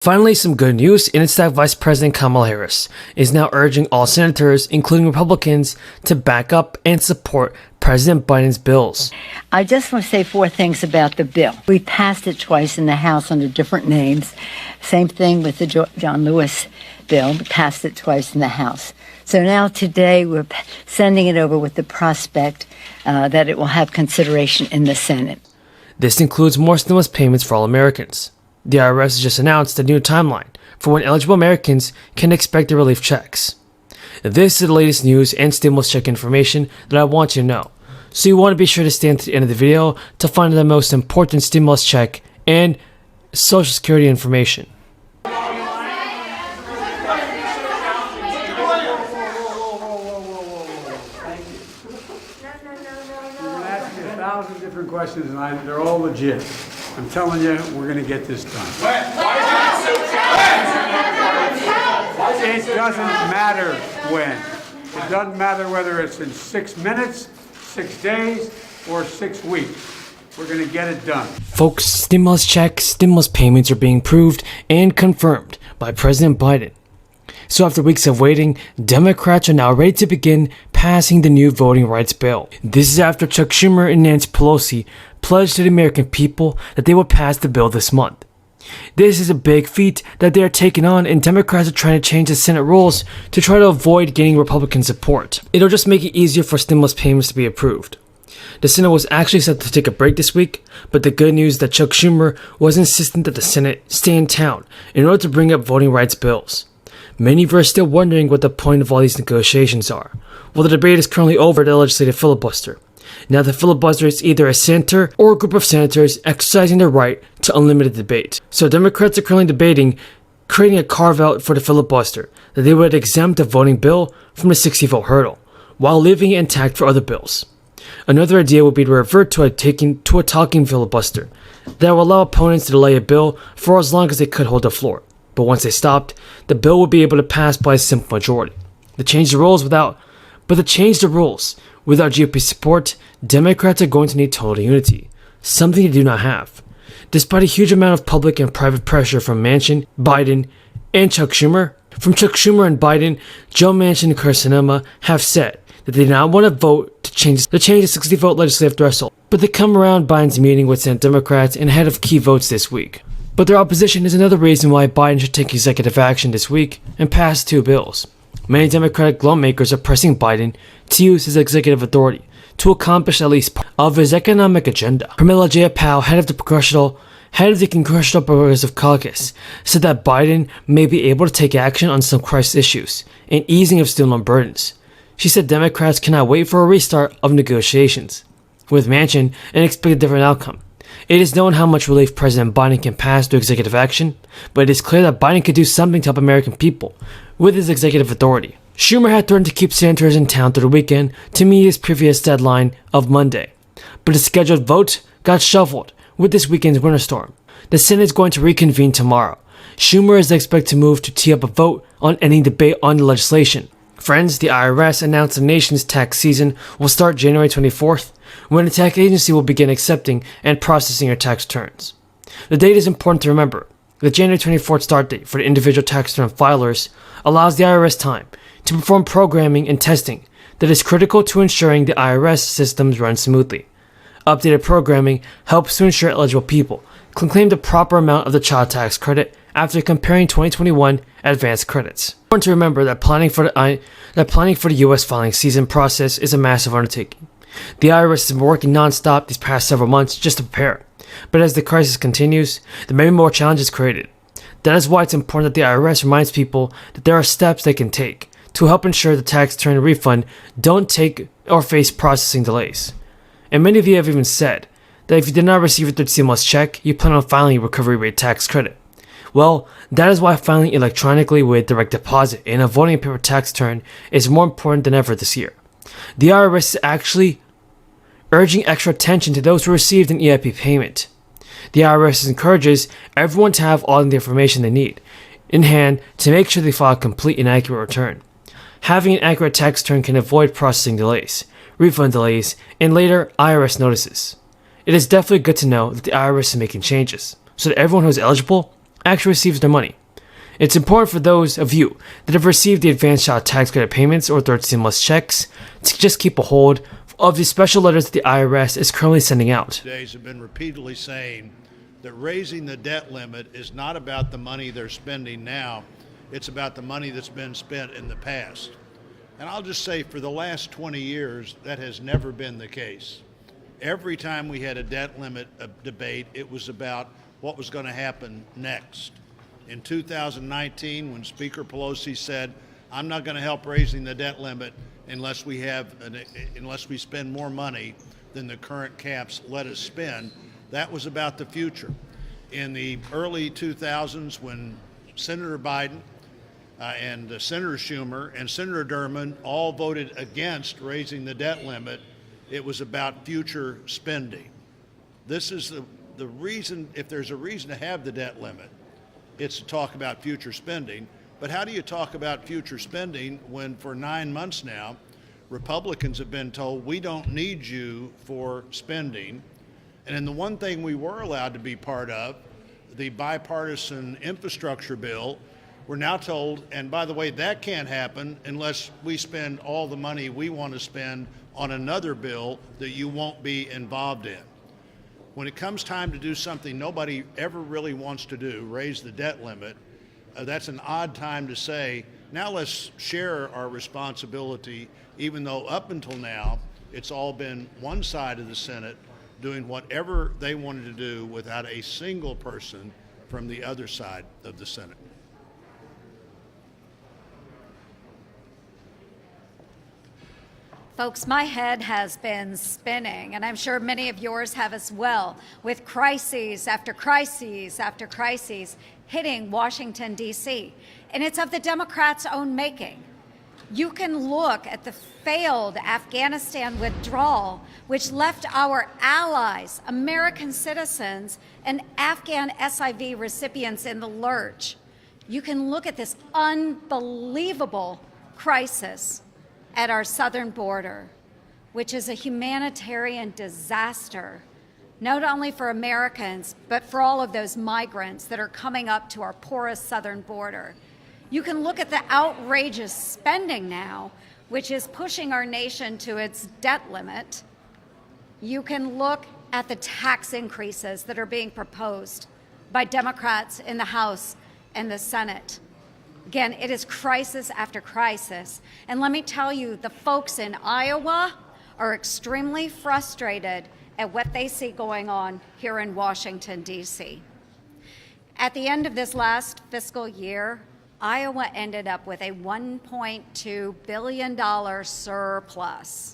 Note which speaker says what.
Speaker 1: Finally, some good news, and it's that Vice President Kamala Harris is now urging all senators, including Republicans, to back up and support President Biden's bills.
Speaker 2: I just want to say 4 things about the bill. We passed it twice in the House under different names. Same thing with the John Lewis bill. We passed it twice in the House. So now today we're sending it over with the prospect that it will have consideration in the Senate. This
Speaker 1: includes more stimulus payments for all Americans. The IRS has just announced a new timeline for when eligible Americans can expect their relief checks. This is the latest news and stimulus check information that I want you to know, so you want to be sure to stay until the end of the video to find the most important stimulus check and Social Security information.
Speaker 3: Different questions, and they're all legit. I'm telling you, we're going to get this done. It doesn't matter when. It doesn't matter whether it's in 6 minutes, 6 days, or 6 weeks. We're going to get it done.
Speaker 1: Folks, stimulus checks, stimulus payments are being approved and confirmed by President Biden. So after weeks of waiting, Democrats are now ready to begin passing the new voting rights bill. This is after Chuck Schumer and Nancy Pelosi pledged to the American people that they would pass the bill this month. This is a big feat that they are taking on, and Democrats are trying to change the Senate rules to try to avoid getting Republican support. It'll just make it easier for stimulus payments to be approved. The Senate was actually set to take a break this week, but the good news is that Chuck Schumer was insistent that the Senate stay in town in order to bring up voting rights bills. Many of you are still wondering what the point of all these negotiations are. Well, the debate is currently over the legislative filibuster. Now, the filibuster is either a senator or a group of senators exercising their right to unlimited debate. So Democrats are currently debating creating a carve-out for the filibuster that they would exempt a voting bill from the 60-vote hurdle, while leaving it intact for other bills. Another idea would be to revert to a talking filibuster that will allow opponents to delay a bill for as long as they could hold the floor. But once they stopped, the bill would be able to pass by a simple majority. To change the rules without GOP support, Democrats are going to need total unity, something they do not have. Despite a huge amount of public and private pressure from Manchin, Biden, and Chuck Schumer, and Biden, Joe Manchin and Sinema have said that they do not want to vote to change the 60-vote legislative threshold, but they come around Biden's meeting with Senate Democrats and ahead of key votes this week. But their opposition is another reason why Biden should take executive action this week and pass 2 bills. Many Democratic lawmakers are pressing Biden to use his executive authority to accomplish at least part of his economic agenda. Pramila Jayapal, head of the Congressional Progressive Caucus, said that Biden may be able to take action on some crisis issues and easing of student loan burdens. She said Democrats cannot wait for a restart of negotiations with Manchin and expect a different outcome. It is known how much relief President Biden can pass through executive action, but it is clear that Biden could do something to help American people with his executive authority. Schumer had threatened to keep senators in town through the weekend to meet his previous deadline of Monday, but a scheduled vote got shuffled with this weekend's winter storm. The Senate is going to reconvene tomorrow. Schumer is expected to move to tee up a vote on any debate on the legislation. Friends, the IRS announced the nation's tax season will start January 24th, when the tax agency will begin accepting and processing your tax returns. The date is important to remember. The January 24th start date for the individual tax return filers allows the IRS time to perform programming and testing that is critical to ensuring the IRS systems run smoothly. Updated programming helps to ensure eligible people can claim the proper amount of the child tax credit after comparing 2021 advanced credits. It's important to remember that planning for the U.S. filing season process is a massive undertaking. The IRS has been working non-stop these past several months just to prepare, but as the crisis continues, there may be more challenges created. That is why it's important that the IRS reminds people that there are steps they can take to help ensure the tax return refund don't take or face processing delays. And many of you have even said that if you did not receive your third stimulus check, you plan on filing your recovery rate tax credit. Well, that is why filing electronically with direct deposit and avoiding a paper tax return is more important than ever this year. The IRS is actually urging extra attention to those who received an EIP payment. The IRS encourages everyone to have all the information they need in hand to make sure they file a complete and accurate return. Having an accurate tax return can avoid processing delays, refund delays, and later IRS notices. It is definitely good to know that the IRS is making changes so that everyone who is eligible actually receives their money. It's important for those of you that have received the advanced child tax credit payments or third stimulus checks to just keep a hold of the special letters that the IRS is currently sending out.
Speaker 4: Days have been repeatedly saying that raising the debt limit is not about the money they're spending now, it's about the money that's been spent in the past. And I'll just say for the last 20 years, that has never been the case. Every time we had a debt limit debate, it was about what was going to happen next. In 2019, when Speaker Pelosi said, I'm not going to help raising the debt limit unless we spend more money than the current caps let us spend, that was about the future. In the early 2000s, when Senator Biden and Senator Schumer and Senator Durham all voted against raising the debt limit, it was about future spending. This is the reason, if there's a reason to have the debt limit, it's to talk about future spending. But how do you talk about future spending when for 9 months now, Republicans have been told we don't need you for spending? And in the one thing we were allowed to be part of, the bipartisan infrastructure bill, we're now told, and by the way, that can't happen unless we spend all the money we want to spend on another bill that you won't be involved in. When it comes time to do something nobody ever really wants to do, raise the debt limit, that's an odd time to say, now let's share our responsibility, even though up until now, it's all been one side of the Senate doing whatever they wanted to do without a single person from the other side of the Senate.
Speaker 5: Folks, my head has been spinning, and I'm sure many of yours have as well, with crises after crises after crises hitting Washington, D.C. And it's of the Democrats' own making. You can look at the failed Afghanistan withdrawal, which left our allies, American citizens, and Afghan SIV recipients in the lurch. You can look at this unbelievable crisis at our southern border, which is a humanitarian disaster, not only for Americans, but for all of those migrants that are coming up to our porous southern border. You can look at the outrageous spending now, which is pushing our nation to its debt limit. You can look at the tax increases that are being proposed by Democrats in the House and the Senate. Again, it is crisis after crisis. And let me tell you, the folks in Iowa are extremely frustrated at what they see going on here in Washington, D.C. At the end of this last fiscal year, Iowa ended up with a $1.2 billion surplus.